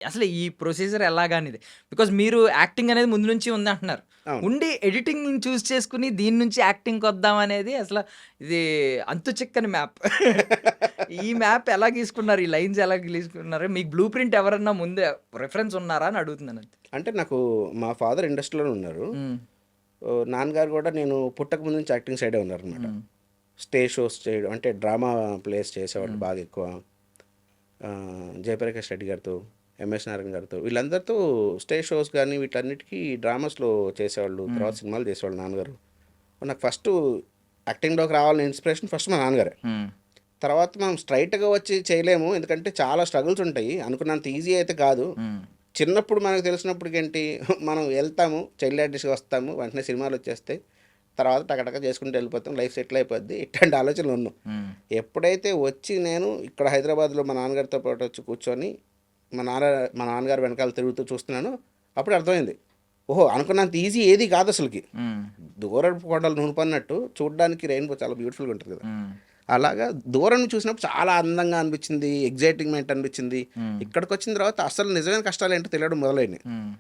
అసలు ఈ procedure ఎలాగనిది? Because మీరు యాక్టింగ్ అనేది ముందు నుంచి ఉందంటున్నారు. అవును. ఉండి ఎడిటింగ్‌ని చూజ్ చేసుకొని దీని నుంచి యాక్టింగ్‌కొద్దాం అనేది అసల ఇది అంతు చిక్కని మ్యాప్. ఈ మ్యాప్ ఎలా గీసుకున్నారు? ఈ లైన్స్ ఎలా గీసుకున్నారు? మీకు బ్లూ ప్రింట్ ఎవరన్నా ముందే రిఫరెన్స్ ఉన్నారా అని అడుగుతున్నాను అంతే. అంటే నాకు మా ఫాదర్ ఇండస్ట్రీలోనే ఉన్నారు. హ్మ్. నాన్నగారు కూడా నేను పుట్టక ముందు నుంచి యాక్టింగ్ సైడే ఉన్నారనమాట. హ్మ్. స్టేజ్ షోస్ చేయడం అంటే డ్రామా ప్లేస్ చేసేవాళ్ళు హ్మ్. బాగా ఎక్కువ. జయప్రకాష్ రెడ్డి గారితో, ఎంఎస్ నారాయణ గారితో వీళ్ళందరితో స్టేజ్ షోస్ కానీ వీటన్నిటికీ డ్రామాస్లో చేసేవాళ్ళు. హ్మ్. తర్వాత సినిమాలు చేసేవాళ్ళు నాన్నగారు. నాకు ఫస్ట్ యాక్టింగ్లోకి రావాలని ఇన్స్పిరేషన్ ఫస్ట్ మా నాన్నగారే. హ్మ్. తర్వాత మనం స్ట్రైట్గా వచ్చి చేయలేము, ఎందుకంటే చాలా స్ట్రగుల్స్ ఉంటాయి. అనుకున్నంత ఈజీ అయితే కాదు. హ్మ్. చిన్నప్పుడు మనకు తెలిసినప్పటికేంటి మనం వెళ్తాము, చైల్డ్ ఆర్టిస్ట్గా వస్తాము, వెంటనే సినిమాలు వచ్చేస్తాయి, తర్వాత టకటక చేసుకుంటూ వెళ్ళిపోతాం, లైఫ్ సెటిల్ అయిపోద్ది, ఇట్లాంటి ఆలోచనలు ఉన్నాం. హ్మ్. ఎప్పుడైతే వచ్చి నేను ఇక్కడ హైదరాబాద్లో మా నాన్నగారితో పాటు వచ్చి కూర్చొని మా నాన్న మా నాన్నగారు వెనకాల తిరుగుతూ చూస్తున్నాను, అప్పుడు అర్థమైంది, ఓహో అనుకున్నంత ఈజీ ఏది కాదు అసలుకి. హ్మ్. దూరపు కొండలు నూనెపన్నట్టు చూడడానికి రెయిన్బో చాలా బ్యూటిఫుల్గా ఉంటుంది కదా. హ్మ్. అలాగా దూరం నుంచి చూసినప్పుడు చాలా అందంగా అనిపించింది, ఎగ్జైటింగ్మెంట్ అనిపించింది. హ్మ్. ఇక్కడికి వచ్చిన తర్వాత అసలు నిజమైన కష్టాలు ఏంటో తెలియడం మొదలైంది. హ్మ్.